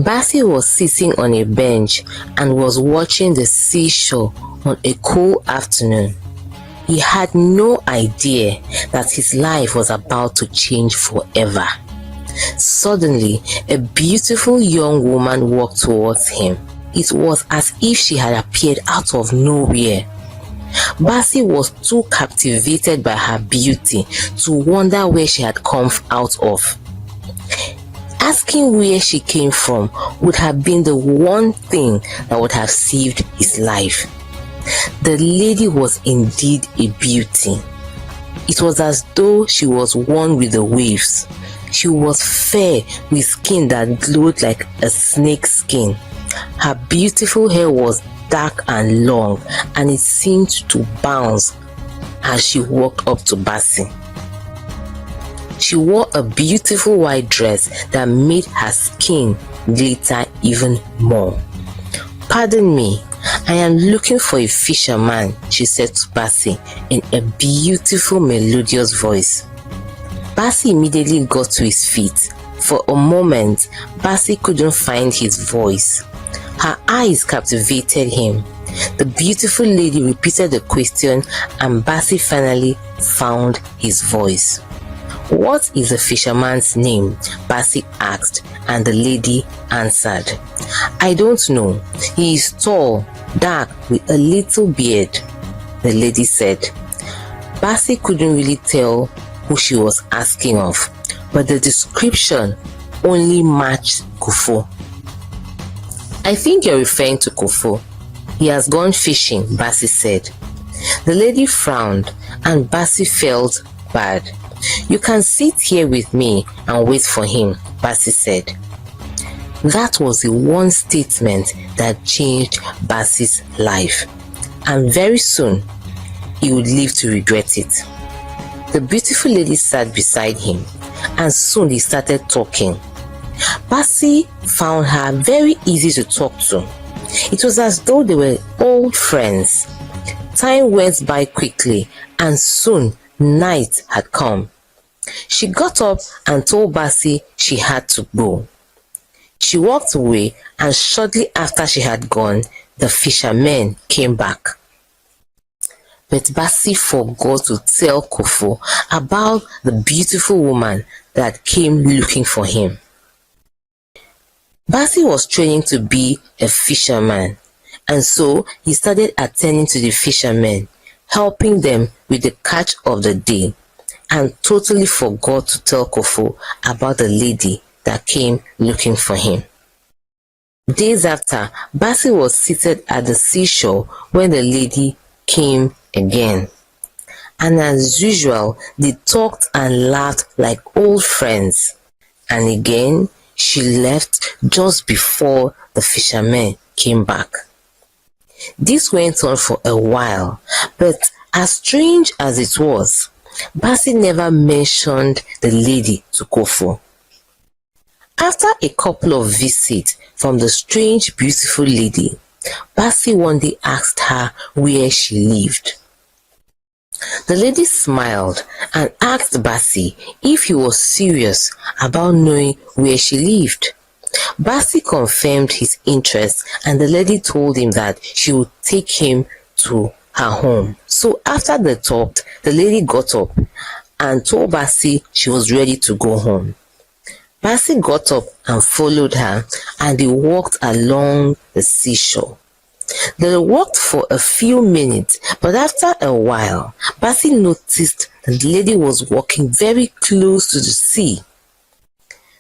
Bassey was sitting on a bench and was watching the seashore on a cool afternoon. He had no idea that his life was about to change forever. Suddenly, a beautiful young woman walked towards him. It was as if she had appeared out of nowhere. Bassey was too captivated by her beauty to wonder where she had come out of. Asking where she came from would have been the one thing that would have saved his life. The lady was indeed a beauty. It was as though she was one with the waves. She was fair with skin that glowed like a snake's skin. Her beautiful hair was dark and long, and it seemed to bounce as she walked up to Bassey. She wore a beautiful white dress that made her skin glitter even more. "Pardon me, I am looking for a fisherman," she said to Bassey in a beautiful melodious voice. Bassey immediately got to his feet. For a moment, Bassey couldn't find his voice. Her eyes captivated him. The beautiful lady repeated the question, and Bassey finally found his voice. "What is the fisherman's name?" Bassey asked, and the lady answered, "I don't know. He is tall, dark, with a little beard," the lady said. Bassey couldn't really tell who she was asking of, but the description only matched Kofo. "I think you're referring to Kofo. He has gone fishing," Bassey said. The lady frowned, and Bassey felt bad. "You can sit here with me and wait for him," Bassey said. That was the one statement that changed Bassey's life, and very soon he would live to regret it. The beautiful lady sat beside him, and soon they started talking. Bassey found her very easy to talk to. It was as though they were old friends. Time went by quickly, and soon night had come. She got up and told Bassey she had to go. She walked away, and shortly after she had gone, the fisherman came back. But Bassey forgot to tell Kofo about the beautiful woman that came looking for him. Bassey was training to be a fisherman, and so he started attending to the fishermen, helping them with the catch of the day, and totally forgot to tell Kofo about the lady that came looking for him. Days after, Bassey was seated at the seashore when the lady came again. And as usual, they talked and laughed like old friends. And again, she left just before the fisherman came back. This went on for a while, but as strange as it was, Bassey never mentioned the lady to Kofo. After a couple of visits from the strange, beautiful lady, Bassey one day asked her where she lived. The lady smiled and asked Bassey if he was serious about knowing where she lived. Bassey confirmed his interest, and the lady told him that she would take him to her home. So after they talked, the lady got up and told Bassey she was ready to go home. Bassey got up and followed her, and they walked along the seashore. They walked for a few minutes, but after a while, Bassey noticed that the lady was walking very close to the sea.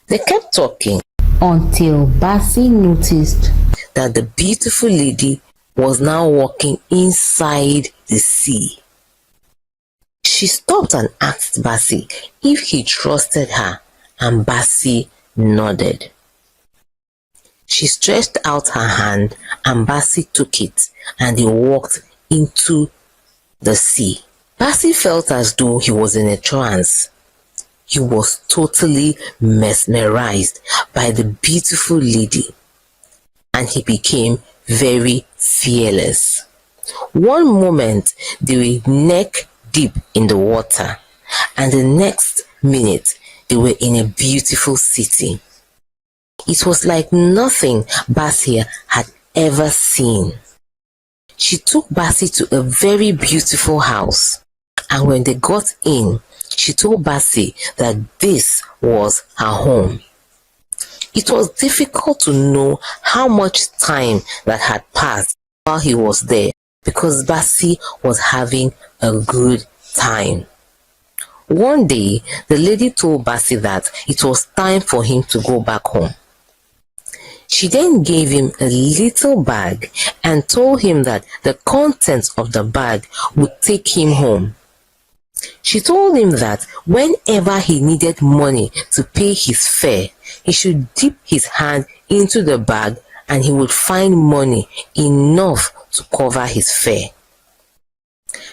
They kept talking until Bassey noticed that the beautiful lady was now walking inside the sea. She stopped and asked Bassey if he trusted her, and Bassey nodded. She stretched out her hand, and Bassey took it, and they walked into the sea. Bassey felt as though he was in a trance. He was totally mesmerized by the beautiful lady, and he became very fearless. One moment they were neck deep in the water, and the next minute they were in a beautiful city. It was like nothing Basia had ever seen. She took Basie to a very beautiful house, and when they got in, she told Basie that this was her home. It was difficult to know how much time that had passed while he was there because Basie was having a good time. One day, the lady told Basie that it was time for him to go back home. She then gave him a little bag and told him that the contents of the bag would take him home. She told him that whenever he needed money to pay his fare, he should dip his hand into the bag and he would find money enough to cover his fare.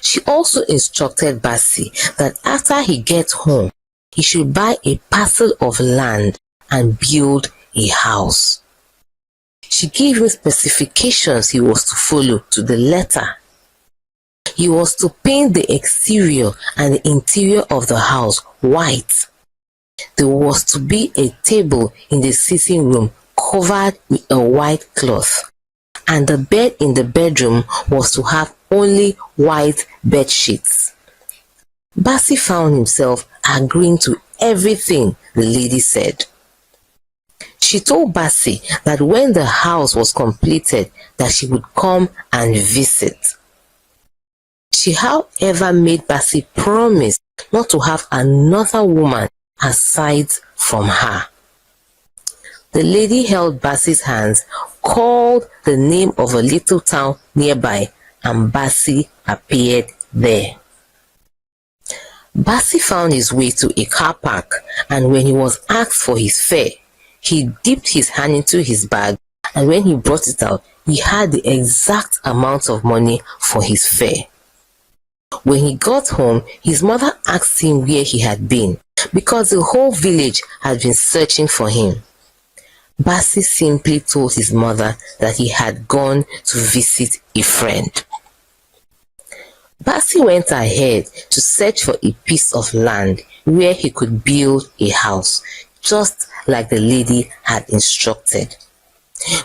She also instructed Basie that after he gets home, he should buy a parcel of land and build a house. She gave him specifications he was to follow to the letter. He was to paint the exterior and the interior of the house white. There was to be a table in the sitting room covered with a white cloth, and the bed in the bedroom was to have only white bed sheets. Basie found himself agreeing to everything the lady said. She told Basie that when the house was completed that she would come and visit. She however made Basie promise not to have another woman aside from her. The lady held Basie's hands, called the name of a little town nearby, and Basie appeared there. Basie found his way to a car park, and when he was asked for his fare, he dipped his hand into his bag, and when he brought it out, he had the exact amount of money for his fare. When he got home, his mother asked him where he had been, because the whole village had been searching for him. Basie simply told his mother that he had gone to visit a friend. Basie went ahead to search for a piece of land where he could build a house, just like the lady had instructed.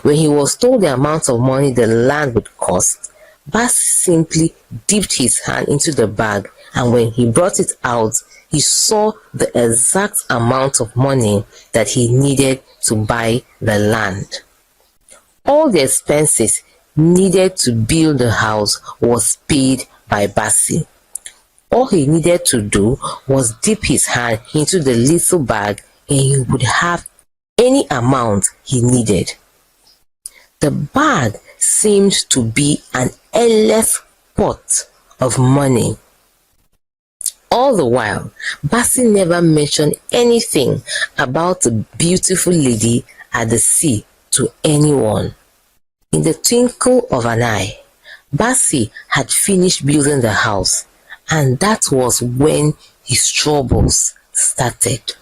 When he was told the amount of money the land would cost, Basie simply dipped his hand into the bag, and when he brought it out, he saw the exact amount of money that he needed to buy the land. All the expenses needed to build the house was paid by Basie. All he needed to do was dip his hand into the little bag and he would have any amount he needed. The bag seemed to be an endless pot of money. All the while, Basie never mentioned anything about the beautiful lady at the sea to anyone. In the twinkle of an eye, Basie had finished building the house, and that was when his troubles started.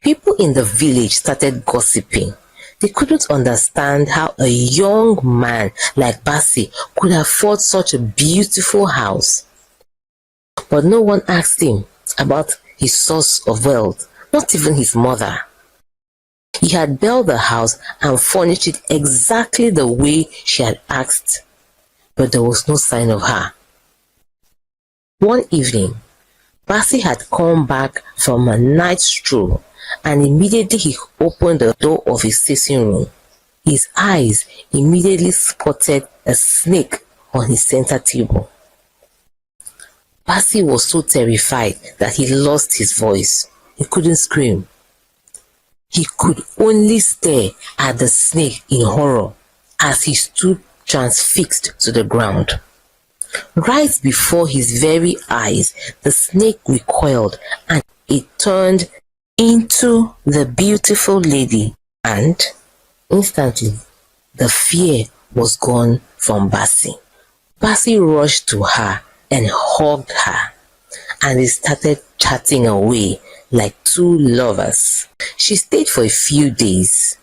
People in the village started gossiping. They couldn't understand how a young man like Basie could afford such a beautiful house. But no one asked him about his source of wealth, not even his mother. He had built the house and furnished it exactly the way she had asked, but there was no sign of her. One evening, Basie had come back from a night stroll, and immediately he opened the door of his sitting room. His eyes immediately spotted a snake on his center table. Basie was so terrified that he lost his voice. He couldn't scream. He could only stare at the snake in horror as he stood transfixed to the ground. Right before his very eyes, the snake recoiled and it turned into the beautiful lady, and instantly the fear was gone from Basie. Basie rushed to her and hugged her, and they started chatting away like two lovers. She stayed for a few days,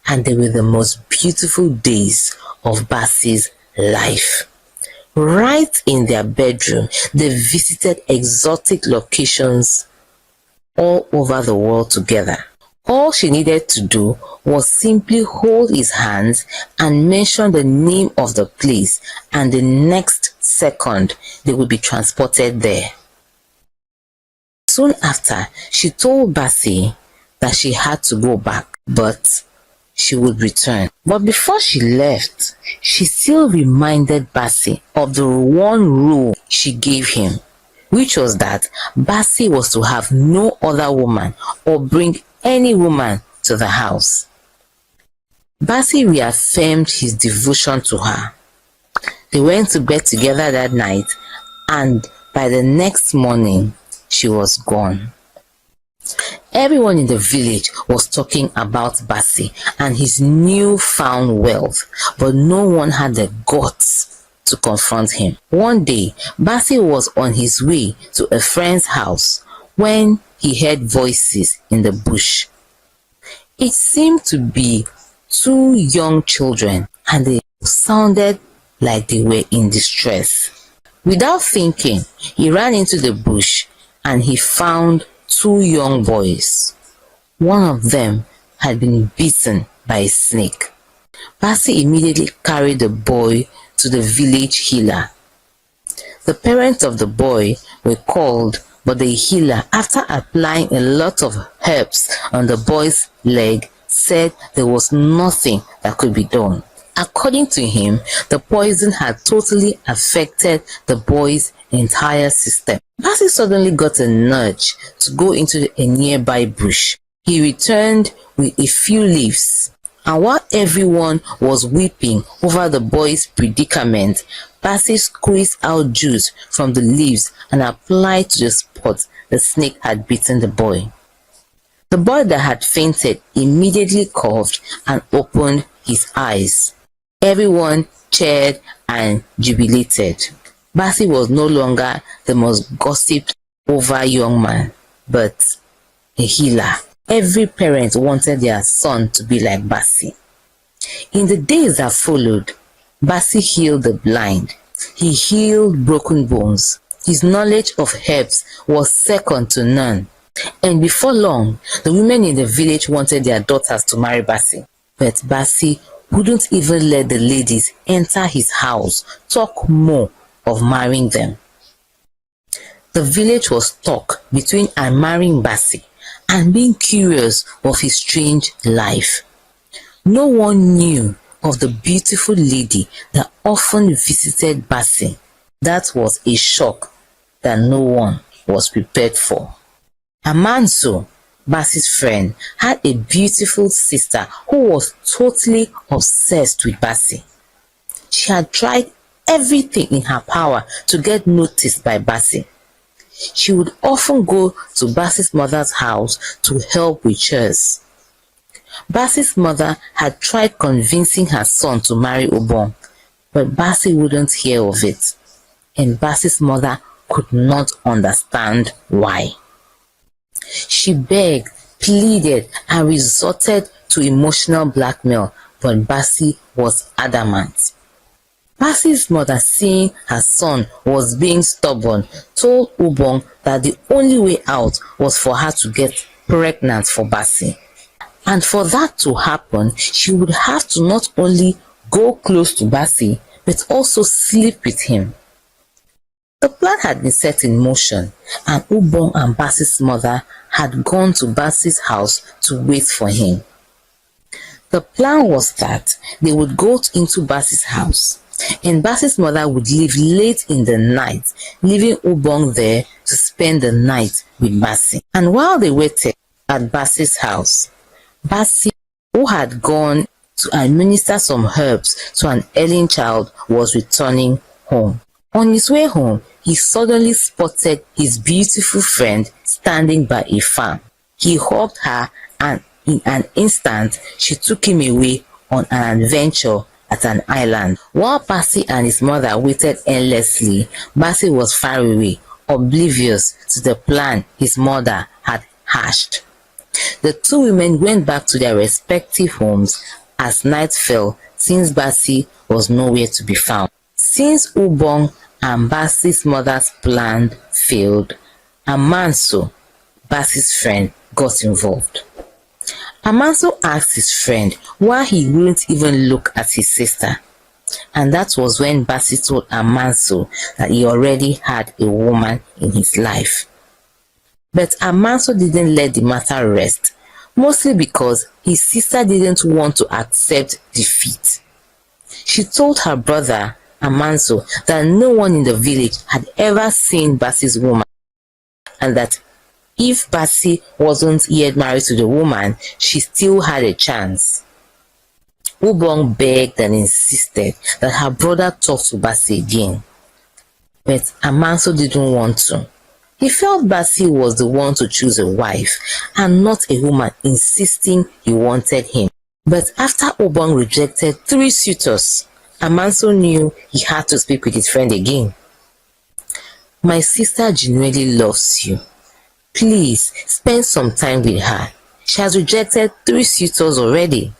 and they were the most beautiful days of Basie's life. Right in their bedroom, they visited exotic locations all over the world together. All she needed to do was simply hold his hands and mention the name of the place, and the next second they would be transported there. Soon after, she told Bassey that she had to go back, but she would return. But before she left, she still reminded Bassey of the one rule she gave him, which was that Bassey was to have no other woman or bring any woman to the house. Bassey reaffirmed his devotion to her. They went to bed together that night, and by the next morning, she was gone. Everyone in the village was talking about Bassey and his newfound wealth, but no one had the guts to confront him. One day, Bassey was on his way to a friend's house when he heard voices in the bush. It seemed to be two young children, and they sounded like they were in distress. Without thinking, he ran into the bush and he found two young boys. One of them had been bitten by a snake. Bassey immediately carried the boy to the village healer. The parents of the boy were called, but the healer, after applying a lot of herbs on the boy's leg, said there was nothing that could be done. According to him, the poison had totally affected the boy's entire system. Bassey suddenly got a nudge to go into a nearby bush. He returned with a few leaves, and while everyone was weeping over the boy's predicament, Bassey squeezed out juice from the leaves and applied to the spot the snake had bitten the boy. The boy that had fainted immediately coughed and opened his eyes. Everyone cheered and jubilated. Bassey was no longer the most gossiped over young man, but a healer. Every parent wanted their son to be like Bassey. In the days that followed, Bassey healed the blind. He healed broken bones. His knowledge of herbs was second to none. And before long, the women in the village wanted their daughters to marry Bassey. But Bassey wouldn't even let the ladies enter his house, talk more of marrying them. The village was stuck between marrying Bassey and being curious of his strange life. No one knew of the beautiful lady that often visited Bassey. That was a shock that no one was prepared for. Amanso, Bassey's friend, had a beautiful sister who was totally obsessed with Bassey. She had tried everything in her power to get noticed by Bassey. She would often go to Bassey's mother's house to help with chores. Bassey's mother had tried convincing her son to marry Obong, but Bassey wouldn't hear of it, and Bassey's mother could not understand why. She begged, pleaded, and resorted to emotional blackmail, but Bassey was adamant. Bassey's mother, seeing her son was being stubborn, told Obong that the only way out was for her to get pregnant for Bassey. And for that to happen, she would have to not only go close to Bassey, but also sleep with him. The plan had been set in motion, and Obong and Bassey's mother had gone to Bassey's house to wait for him. The plan was that they would go into Bassey's house, and Bassey's mother would leave late in the night, leaving Obong there to spend the night with Bassey. And while they waited at Bassey's house, Bassey, who had gone to administer some herbs to an ailing child, was returning home. On his way home, he suddenly spotted his beautiful friend standing by a farm. He hugged her, and in an instant, she took him away on an adventure at an island. While Bassey and his mother waited endlessly, Bassey was far away, oblivious to the plan his mother had hatched. The two women went back to their respective homes as night fell, since Bassey was nowhere to be found. Since Obong and Bassey's mother's plan failed, Amanso, Bassey's friend, got involved. Amanso asked his friend why he wouldn't even look at his sister. And that was when Bassey told Amanso that he already had a woman in his life. But Amanso didn't let the matter rest, mostly because his sister didn't want to accept defeat. She told her brother Amanso that no one in the village had ever seen Bassey's woman, and that if Bassey wasn't yet married to the woman, she still had a chance. Ubong begged and insisted that her brother talk to Bassey again, but Amanso didn't want to. He felt Bassey was the one to choose a wife and not a woman insisting he wanted him. But after Ubong rejected 3 suitors, Amanso knew he had to speak with his friend again. My sister genuinely loves you. Please spend some time with her. She has rejected 3 suitors already.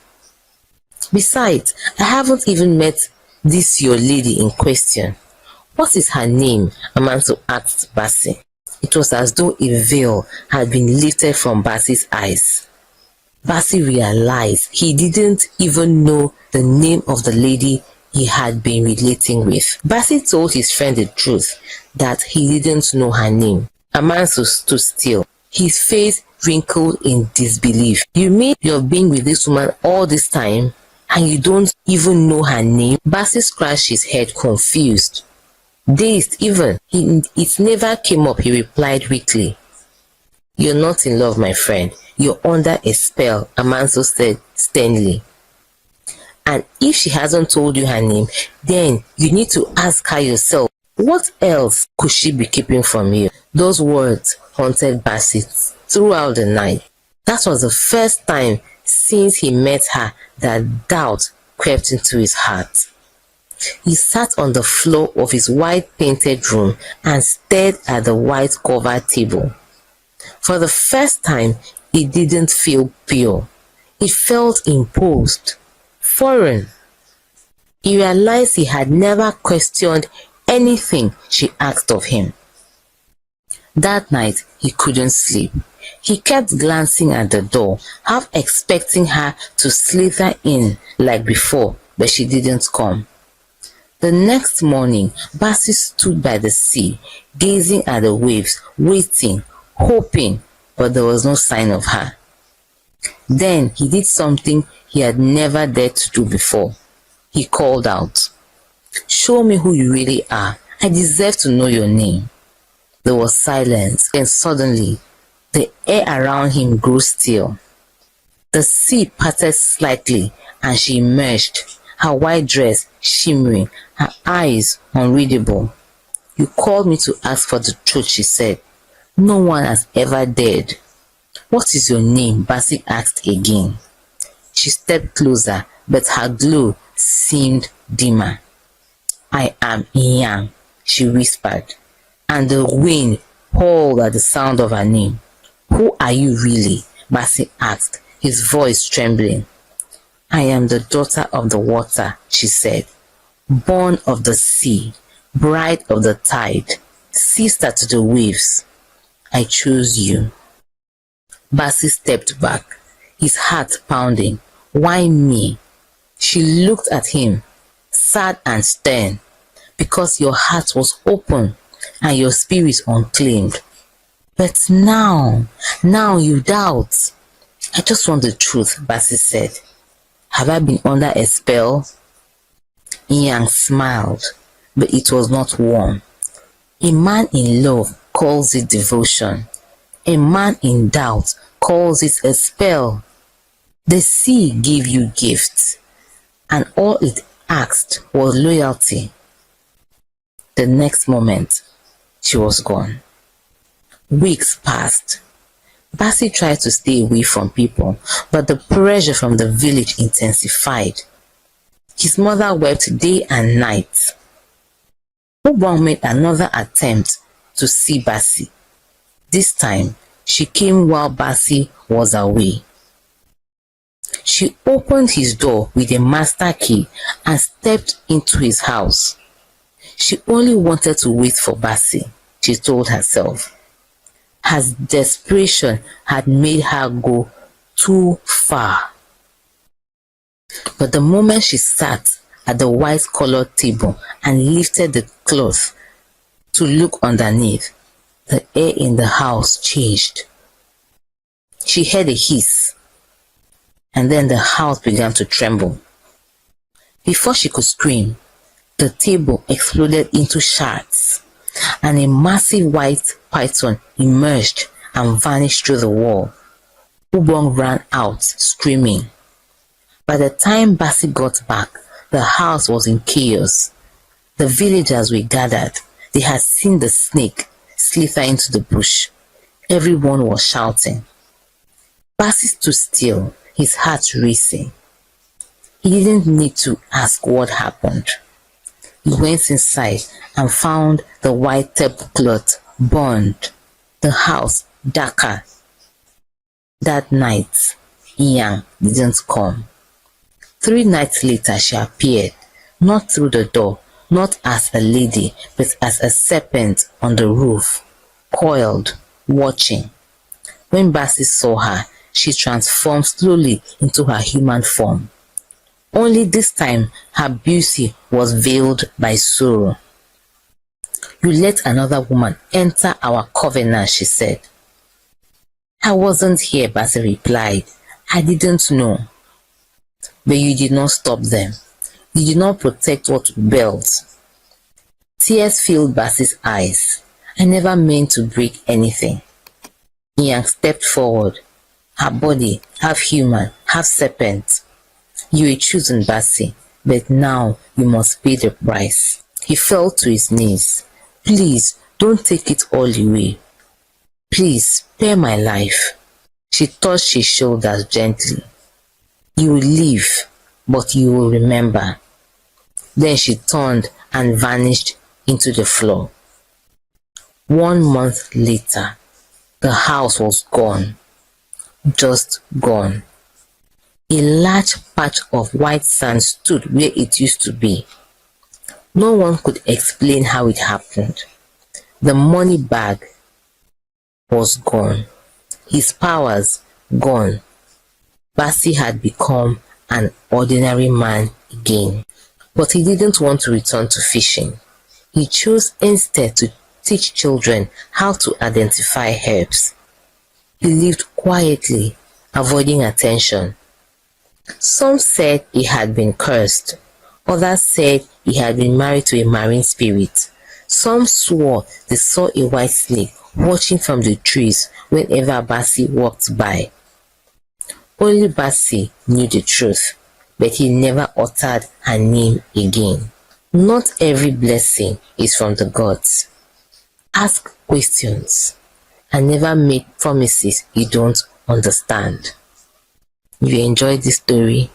Besides, I haven't even met this your lady in question. What is her name? Amanso asked Bassey. It was as though a veil had been lifted from Bassey's eyes. Bassey realized he didn't even know the name of the lady he had been relating with. Bassey told his friend the truth, that he didn't know her name. Amanso stood still, his face wrinkled in disbelief. You mean you've been with this woman all this time and you don't even know her name? Bassey scratched his head, confused. Dazed even. It never came up, he replied weakly. You're not in love, my friend. You're under a spell, Amanso said sternly. And if she hasn't told you her name, then you need to ask her yourself. What else could she be keeping from you? Those words haunted Bassey throughout the night. That was the first time since he met her that doubt crept into his heart. He sat on the floor of his white painted room and stared at the white covered table. For the first time, it didn't feel pure. It felt imposed, foreign. He realized he had never questioned anything she asked of him. That night, he couldn't sleep. He kept glancing at the door, half expecting her to slither in like before, but she didn't come. The next morning, Bassey stood by the sea, gazing at the waves, waiting, hoping, but there was no sign of her. Then he did something he had never dared to do before. He called out, "Show me who you really are. I deserve to know your name." There was silence, and suddenly, the air around him grew still. The sea parted slightly, and she emerged, her white dress shimmering, her eyes unreadable. "You called me to ask for the truth," she said. "No one has ever dared." "What is your name?" Bassey asked again. She stepped closer, but her glow seemed dimmer. "I am Yang," she whispered, and the wind howled at the sound of her name. "Who are you really?" Bassey asked, his voice trembling. "I am the daughter of the water," she said, "born of the sea, bride of the tide, sister to the waves. I chose you." Bassey stepped back, his heart pounding. "Why me?" She looked at him, sad and stern. "Because your heart was open and your spirit unclaimed. But now you doubt." "I just want the truth," Bassey said. "Have I been under a spell?" Yang smiled, but it was not warm. A man in love calls it devotion. A man in doubt calls it a spell. The sea gave you gifts, and all it asked was loyalty. The next moment, she was gone. Weeks passed. Bassey tried to stay away from people, but the pressure from the village intensified. His mother wept day and night. Ubong made another attempt to see Bassey. This time, she came while Bassey was away. She opened his door with a master key and stepped into his house. She only wanted to wait for Bassey, she told herself. Her desperation had made her go too far. But the moment she sat at the white-colored table and lifted the cloth to look underneath, the air in the house changed. She heard a hiss, and then the house began to tremble. Before she could scream, the table exploded into shards, and a massive white python emerged and vanished through the wall. Ubong ran out, screaming. By the time Bassi got back, the house was in chaos. The villagers were gathered. They had seen the snake slither into the bush. Everyone was shouting. Bassi stood still, his heart racing. He didn't need to ask what happened. He went inside and found the white tablecloth burned, the house darker. That night, Ian didn't come. 3 nights later she appeared, not through the door, not as a lady, but as a serpent on the roof, coiled, watching. When Bassi saw her, she transformed slowly into her human form. Only this time her beauty was veiled by sorrow. "You let another woman enter our covenant," she said. "I wasn't here," Bassi replied. "I didn't know." "But you did not stop them. You did not protect what we built." Tears filled Bassi's eyes. "I never meant to break anything." Ian stepped forward, her body half human, half serpent. "You were chosen, Bassi, but now you must pay the price." He fell to his knees. "Please, don't take it all away. Please, spare my life." She touched his shoulders gently. "You will leave, but you will remember." Then she turned and vanished into the floor. 1 month later, the house was gone. Just gone. A large patch of white sand stood where it used to be. No one could explain how it happened. The money bag was gone. His powers gone. Bassi had become an ordinary man again. But he didn't want to return to fishing. He chose instead to teach children how to identify herbs. He lived quietly, avoiding attention. Some said he had been cursed. Others said he had been married to a marine spirit. Some swore they saw a white snake watching from the trees whenever Bassi walked by. Only Bassi knew the truth, but he never uttered her name again. Not every blessing is from the gods. Ask questions and never make promises you don't understand. If you enjoyed this story,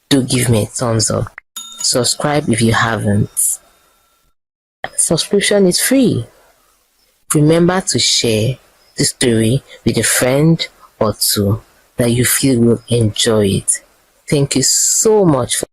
do give me a thumbs up. Subscribe if you haven't. Subscription is free. Remember to share the story with a friend or two that you feel will enjoy it. Thank you so much for